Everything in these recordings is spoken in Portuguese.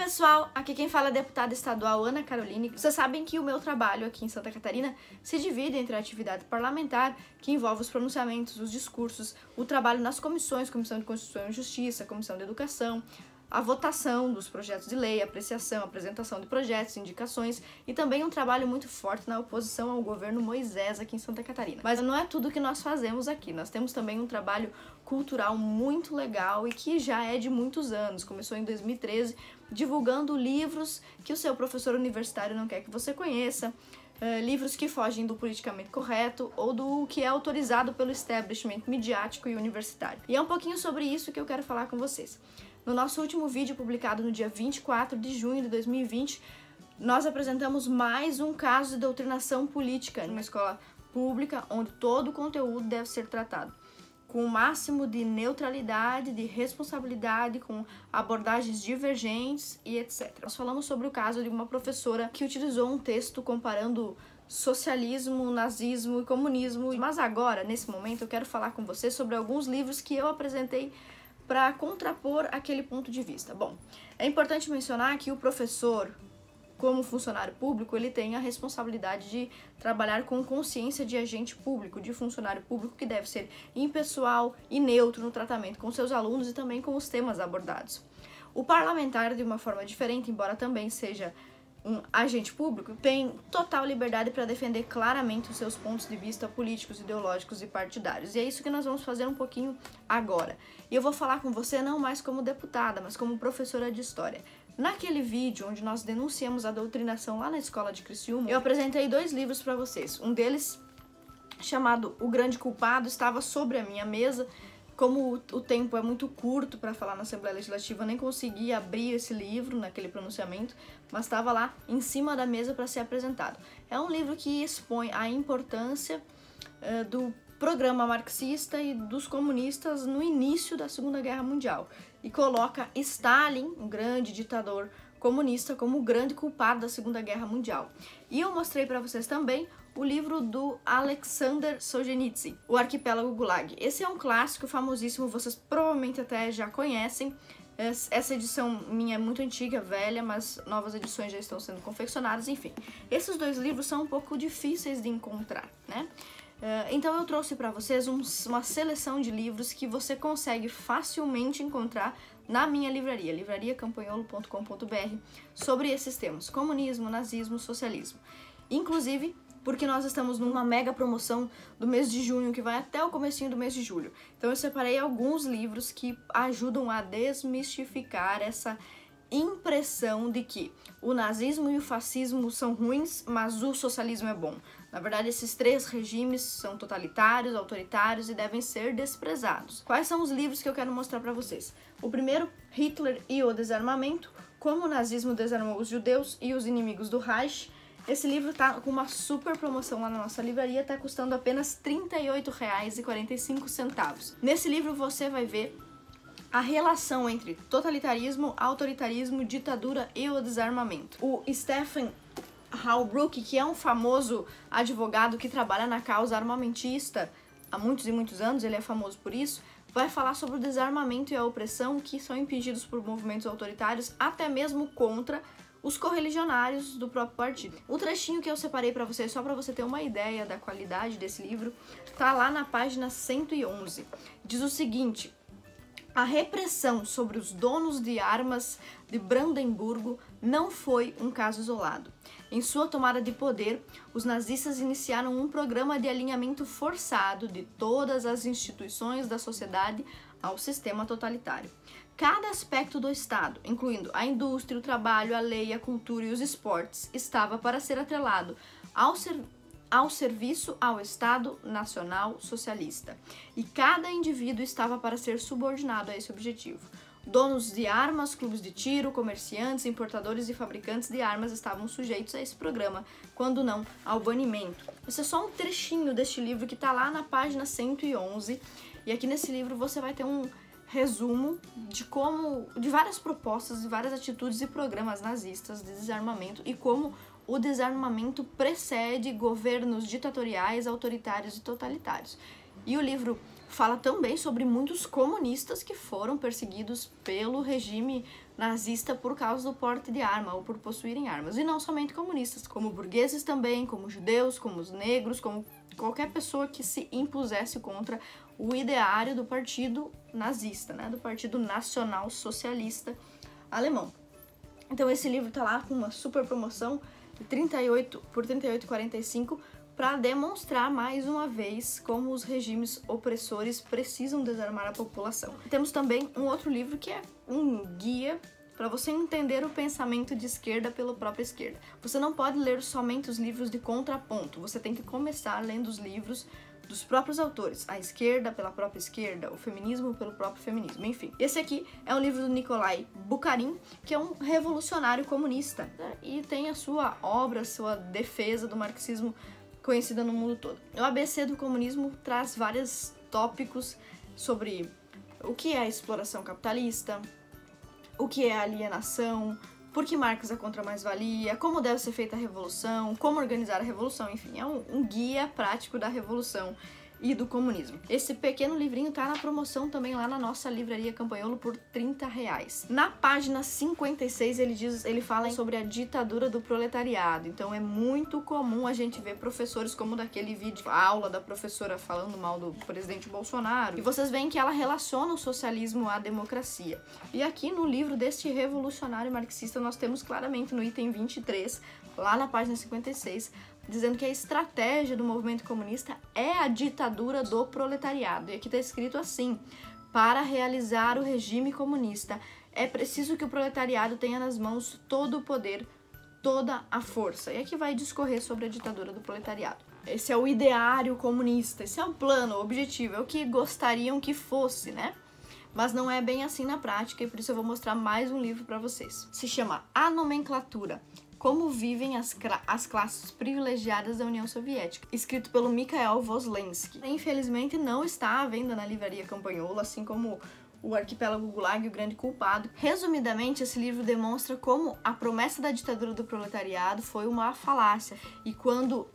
pessoal, aqui quem fala é a deputada estadual Ana Caroline. Vocês sabem que o meu trabalho aqui em Santa Catarina se divide entre a atividade parlamentar, que envolve os pronunciamentos, os discursos, o trabalho nas comissões, Comissão de Constituição e Justiça, Comissão de Educação, a votação dos projetos de lei, apreciação, apresentação de projetos, indicações e também um trabalho muito forte na oposição ao governo Moisés aqui em Santa Catarina. Mas não é tudo que nós fazemos aqui, nós temos também um trabalho cultural muito legal e que já é de muitos anos. Começou em 2013, divulgando livros que o seu professor universitário não quer que você conheça, livros que fogem do politicamente correto ou do que é autorizado pelo establishment midiático e universitário. E é um pouquinho sobre isso que eu quero falar com vocês. No nosso último vídeo, publicado no dia 24 de junho de 2020, nós apresentamos mais um caso de doutrinação política numa escola pública onde todo o conteúdo deve ser tratado com o máximo de neutralidade, de responsabilidade, com abordagens divergentes e etc. Nós falamos sobre o caso de uma professora que utilizou um texto comparando socialismo, nazismo e comunismo. Mas agora, nesse momento, eu quero falar com você sobre alguns livros que eu apresentei para contrapor aquele ponto de vista. Bom, é importante mencionar que o professor, como funcionário público, ele tem a responsabilidade de trabalhar com consciência de agente público, de funcionário público que deve ser impessoal e neutro no tratamento com seus alunos e também com os temas abordados. O parlamentar, de uma forma diferente, embora também seja um agente público, tem total liberdade para defender claramente os seus pontos de vista políticos, ideológicos e partidários. E é isso que nós vamos fazer um pouquinho agora. E eu vou falar com você não mais como deputada, mas como professora de história. Naquele vídeo onde nós denunciamos a doutrinação lá na escola de Criciúma, eu apresentei dois livros para vocês. Um deles, chamado O Grande Culpado, estava sobre a minha mesa. Como o tempo é muito curto para falar na Assembleia Legislativa, eu nem consegui abrir esse livro naquele pronunciamento, mas estava lá em cima da mesa para ser apresentado. É um livro que expõe a importância do programa marxista e dos comunistas no início da Segunda Guerra Mundial e coloca Stalin, um grande ditador comunista, como o grande culpado da Segunda Guerra Mundial. E eu mostrei para vocês também o livro do Alexander Solzhenitsyn, O Arquipélago Gulag. Esse é um clássico famosíssimo, vocês provavelmente até já conhecem. Essa edição minha é muito antiga, velha, mas novas edições já estão sendo confeccionadas, enfim. Esses dois livros são um pouco difíceis de encontrar, né? Então eu trouxe para vocês uma seleção de livros que você consegue facilmente encontrar na minha livraria, livrariacampanholo.com.br, sobre esses temas: comunismo, nazismo, socialismo. Inclusive porque nós estamos numa mega promoção do mês de junho, que vai até o comecinho do mês de julho. Então eu separei alguns livros que ajudam a desmistificar essa impressão de que o nazismo e o fascismo são ruins, mas o socialismo é bom. Na verdade, esses três regimes são totalitários, autoritários e devem ser desprezados. Quais são os livros que eu quero mostrar para vocês? O primeiro, Hitler e o Desarmamento, como o nazismo desarmou os judeus e os inimigos do Reich. Esse livro tá com uma super promoção lá na nossa livraria, tá custando apenas R$ 38,45. Nesse livro você vai ver a relação entre totalitarismo, autoritarismo, ditadura e o desarmamento. O Stephen Halbrook, que é um famoso advogado que trabalha na causa armamentista há muitos e muitos anos, ele é famoso por isso, vai falar sobre o desarmamento e a opressão que são impingidos por movimentos autoritários, até mesmo contra os correligionários do próprio partido. O trechinho que eu separei para vocês, só para você ter uma ideia da qualidade desse livro, tá lá na página 111. Diz o seguinte: a repressão sobre os donos de armas de Brandemburgo não foi um caso isolado. Em sua tomada de poder, os nazistas iniciaram um programa de alinhamento forçado de todas as instituições da sociedade ao sistema totalitário. Cada aspecto do Estado, incluindo a indústria, o trabalho, a lei, a cultura e os esportes, estava para ser atrelado ao serviço ao Estado Nacional Socialista. E cada indivíduo estava para ser subordinado a esse objetivo. Donos de armas, clubes de tiro, comerciantes, importadores e fabricantes de armas estavam sujeitos a esse programa, quando não ao banimento. Esse é só um trechinho deste livro que está lá na página 111. E aqui nesse livro você vai ter um resumo de várias propostas, de várias atitudes e programas nazistas de desarmamento e como o desarmamento precede governos ditatoriais, autoritários e totalitários. E o livro fala também sobre muitos comunistas que foram perseguidos pelo regime nazista por causa do porte de arma ou por possuírem armas. E não somente comunistas, como burgueses também, como judeus, como os negros, como qualquer pessoa que se impusesse contra o ideário do partido nazista, né, do Partido Nacional Socialista Alemão. Então esse livro tá lá com uma super promoção de 38 por R$ 38,45 para demonstrar mais uma vez como os regimes opressores precisam desarmar a população. Temos também um outro livro que é um guia para você entender o pensamento de esquerda pela própria esquerda. Você não pode ler somente os livros de contraponto, você tem que começar lendo os livros dos próprios autores, a esquerda pela própria esquerda, o feminismo pelo próprio feminismo, enfim. Esse aqui é um livro do Nikolai Bukharin, que é um revolucionário comunista, né? E tem a sua obra, a sua defesa do marxismo conhecida no mundo todo. O ABC do comunismo traz vários tópicos sobre o que é a exploração capitalista, o que é a alienação, por que Marx é contra a mais-valia, como deve ser feita a revolução, como organizar a revolução, enfim, é um guia prático da revolução e do comunismo. Esse pequeno livrinho tá na promoção também lá na nossa livraria Campanholo por R$30. Na página 56 ele fala sobre a ditadura do proletariado. Então é muito comum a gente ver professores como daquele vídeo, a aula da professora falando mal do presidente Bolsonaro. E vocês veem que ela relaciona o socialismo à democracia. E aqui no livro deste revolucionário marxista nós temos claramente no item 23, lá na página 56, dizendo que a estratégia do movimento comunista é a ditadura do proletariado. E aqui está escrito assim: para realizar o regime comunista, é preciso que o proletariado tenha nas mãos todo o poder, toda a força. E aqui vai discorrer sobre a ditadura do proletariado. Esse é o ideário comunista, esse é o plano, o objetivo, é o que gostariam que fosse, né? Mas não é bem assim na prática, e por isso eu vou mostrar mais um livro para vocês. Se chama A Nomenclatura: Como Vivem as Classes Privilegiadas da União Soviética, escrito pelo Mikhail Voslensky. Infelizmente não está à venda na livraria Campanholo, assim como o Arquipélago Gulag e o Grande Culpado. Resumidamente, esse livro demonstra como a promessa da ditadura do proletariado foi uma falácia, e quando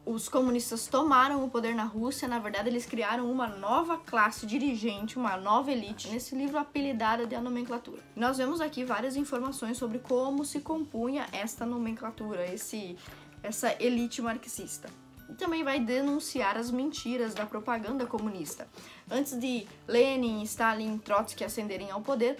os comunistas tomaram o poder na Rússia, na verdade eles criaram uma nova classe dirigente, uma nova elite, nesse livro apelidada de A Nomenclatura. Nós vemos aqui várias informações sobre como se compunha esta nomenclatura, essa elite marxista. E também vai denunciar as mentiras da propaganda comunista. Antes de Lenin, Stalin e Trotsky ascenderem ao poder,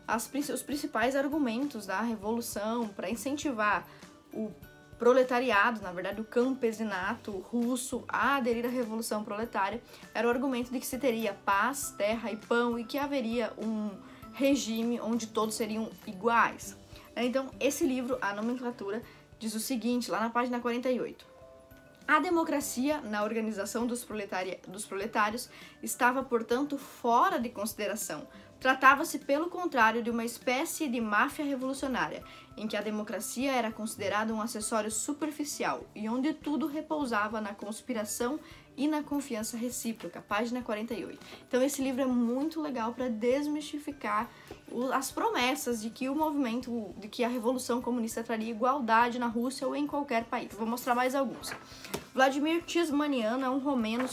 os principais argumentos da revolução para incentivar o proletariado, na verdade o campesinato russo, a aderir à revolução proletária, era o argumento de que se teria paz, terra e pão e que haveria um regime onde todos seriam iguais. Então, esse livro, A Nomenclatura, diz o seguinte, lá na página 48. A democracia, na organização dos proletários, estava, portanto, fora de consideração. Tratava-se, pelo contrário, de uma espécie de máfia revolucionária, em que a democracia era considerada um acessório superficial e onde tudo repousava na conspiração e na confiança recíproca, página 48. Então esse livro é muito legal para desmistificar as promessas de que o movimento, de que a Revolução Comunista traria igualdade na Rússia ou em qualquer país. Vou mostrar mais alguns. Vladimir Tismanian é um romeno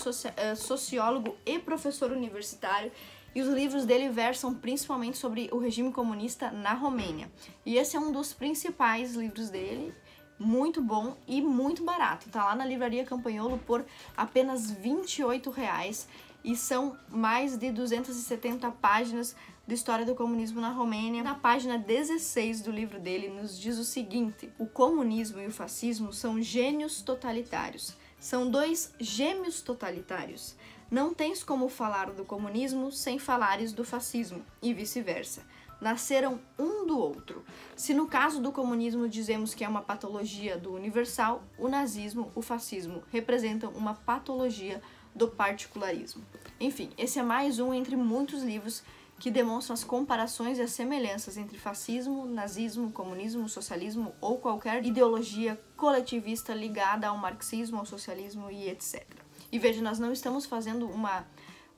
sociólogo e professor universitário, e os livros dele versam principalmente sobre o regime comunista na Romênia. E esse é um dos principais livros dele, muito bom e muito barato. Tá lá na livraria Campanholo por apenas R$28 e são mais de 270 páginas de história do comunismo na Romênia. Na página 16 do livro dele nos diz o seguinte: o comunismo e o fascismo são gênios totalitários. São dois gêmeos totalitários. Não tens como falar do comunismo sem falares do fascismo, e vice-versa. Nasceram um do outro. Se no caso do comunismo dizemos que é uma patologia do universal, o nazismo, o fascismo representam uma patologia do particularismo. Enfim, esse é mais um entre muitos livros que demonstram as comparações e as semelhanças entre fascismo, nazismo, comunismo, socialismo ou qualquer ideologia coletivista ligada ao marxismo, ao socialismo e etc. E veja, nós não estamos fazendo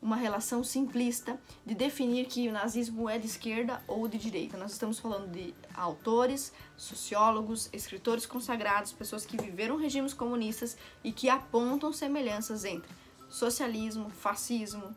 uma relação simplista de definir que o nazismo é de esquerda ou de direita. Nós estamos falando de autores, sociólogos, escritores consagrados, pessoas que viveram regimes comunistas e que apontam semelhanças entre socialismo, fascismo,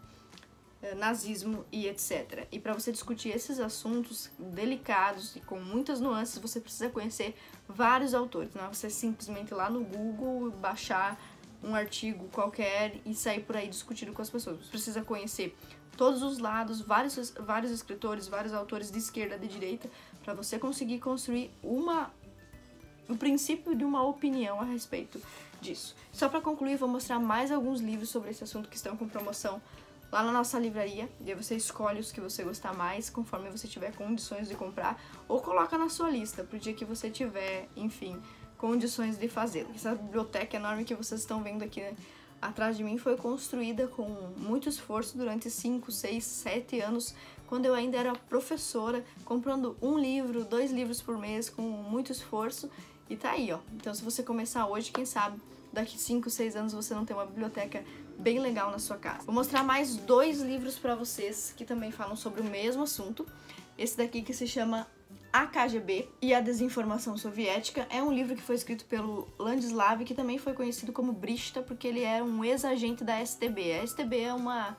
nazismo e etc. E para você discutir esses assuntos delicados e com muitas nuances, você precisa conhecer vários autores. Não é você simplesmente ir lá no Google, baixar um artigo qualquer e sair por aí discutindo com as pessoas. Você precisa conhecer todos os lados, vários escritores, vários autores de esquerda, de direita, para você conseguir construir o princípio de uma opinião a respeito disso. Só para concluir, vou mostrar mais alguns livros sobre esse assunto que estão com promoção lá na nossa livraria, e aí você escolhe os que você gostar mais, conforme você tiver condições de comprar, ou coloca na sua lista, pro dia que você tiver, enfim, condições de fazê-lo. Essa biblioteca enorme que vocês estão vendo aqui, né, atrás de mim, foi construída com muito esforço durante 5, 6, 7 anos, quando eu ainda era professora, comprando 1 livro, 2 livros por mês, com muito esforço, e tá aí, ó. Então, se você começar hoje, quem sabe, daqui 5, 6 anos você não tem uma biblioteca bem legal na sua casa. Vou mostrar mais 2 livros pra vocês que também falam sobre o mesmo assunto. Esse daqui que se chama A KGB e a Desinformação Soviética. É um livro que foi escrito pelo Ladislav, que também foi conhecido como Brista, porque ele é um ex-agente da STB. A STB é uma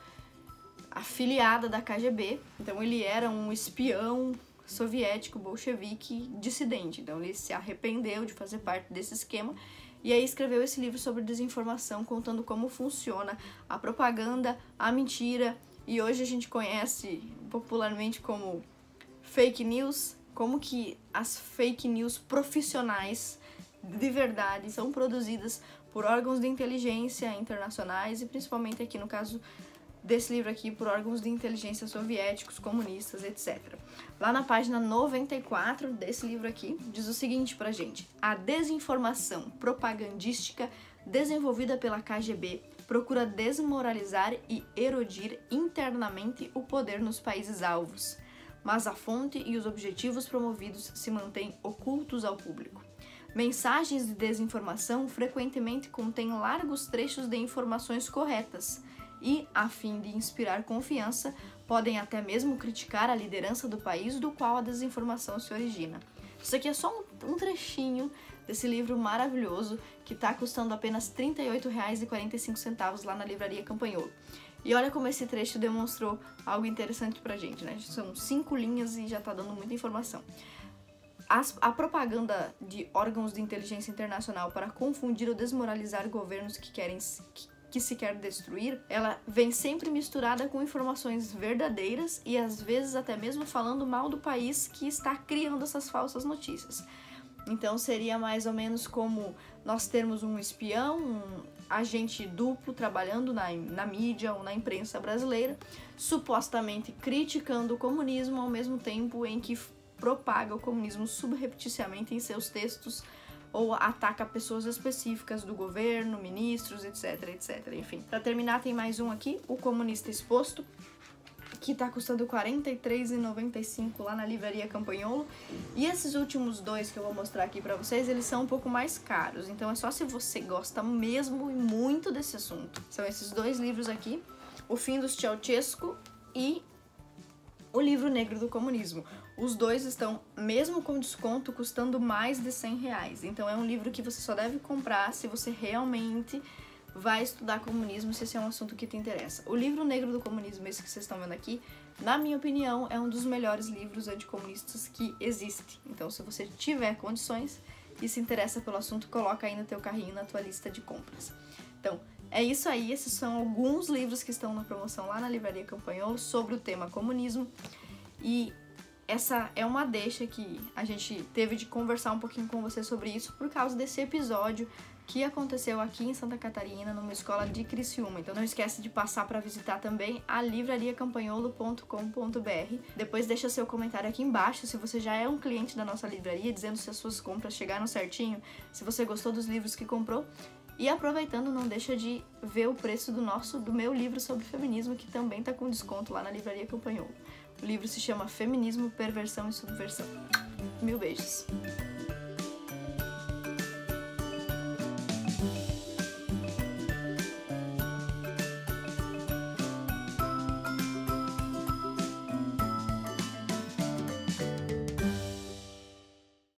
afiliada da KGB, então ele era um espião soviético, bolchevique, dissidente. Então ele se arrependeu de fazer parte desse esquema e aí escreveu esse livro sobre desinformação, contando como funciona a propaganda, a mentira, e hoje a gente conhece popularmente como fake news, como que as fake news profissionais de verdade são produzidas por órgãos de inteligência internacionais e principalmente aqui no caso desse livro aqui por órgãos de inteligência soviéticos, comunistas, etc. Lá na página 94 desse livro aqui, diz o seguinte pra gente: a desinformação propagandística desenvolvida pela KGB procura desmoralizar e erodir internamente o poder nos países alvos, mas a fonte e os objetivos promovidos se mantêm ocultos ao público. Mensagens de desinformação frequentemente contêm largos trechos de informações corretas, e, a fim de inspirar confiança, podem até mesmo criticar a liderança do país do qual a desinformação se origina. Isso aqui é só um trechinho desse livro maravilhoso que está custando apenas R$ 38,45 lá na Livraria Campanholo. E olha como esse trecho demonstrou algo interessante pra gente, né? São 5 linhas e já tá dando muita informação. A propaganda de órgãos de inteligência internacional para confundir ou desmoralizar governos que se quer destruir, ela vem sempre misturada com informações verdadeiras e às vezes até mesmo falando mal do país que está criando essas falsas notícias. Então seria mais ou menos como nós termos um espião, um agente duplo trabalhando na mídia ou na imprensa brasileira, supostamente criticando o comunismo ao mesmo tempo em que propaga o comunismo subrepticiamente em seus textos ou ataca pessoas específicas do governo, ministros, etc, etc. Enfim, para terminar tem mais um aqui, O Comunista Exposto, que tá custando R$ 43,95 lá na Livraria Campanholo. E esses últimos 2 que eu vou mostrar aqui pra vocês, eles são um pouco mais caros, então é só se você gosta mesmo e muito desse assunto. São esses 2 livros aqui, O Fim do Ceausescu e O Livro Negro do Comunismo. Os 2 estão, mesmo com desconto, custando mais de R$100. Então é um livro que você só deve comprar se você realmente vai estudar comunismo, se esse é um assunto que te interessa. O Livro Negro do Comunismo, esse que vocês estão vendo aqui, na minha opinião, é um dos melhores livros anticomunistas que existe. Então, se você tiver condições e se interessa pelo assunto, coloca aí no teu carrinho, na tua lista de compras. Então, é isso aí. Esses são alguns livros que estão na promoção lá na Livraria Campanholo sobre o tema comunismo. E essa é uma deixa que a gente teve de conversar um pouquinho com você sobre isso por causa desse episódio que aconteceu aqui em Santa Catarina, numa escola de Criciúma. Então não esquece de passar para visitar também a livrariacampanholo.com.br. Depois deixa seu comentário aqui embaixo se você já é um cliente da nossa livraria, dizendo se as suas compras chegaram certinho, se você gostou dos livros que comprou. E aproveitando, não deixa de ver o preço do meu livro sobre feminismo, que também está com desconto lá na Livraria Campanholo. O livro se chama Feminismo, Perversão e Subversão. Mil beijos!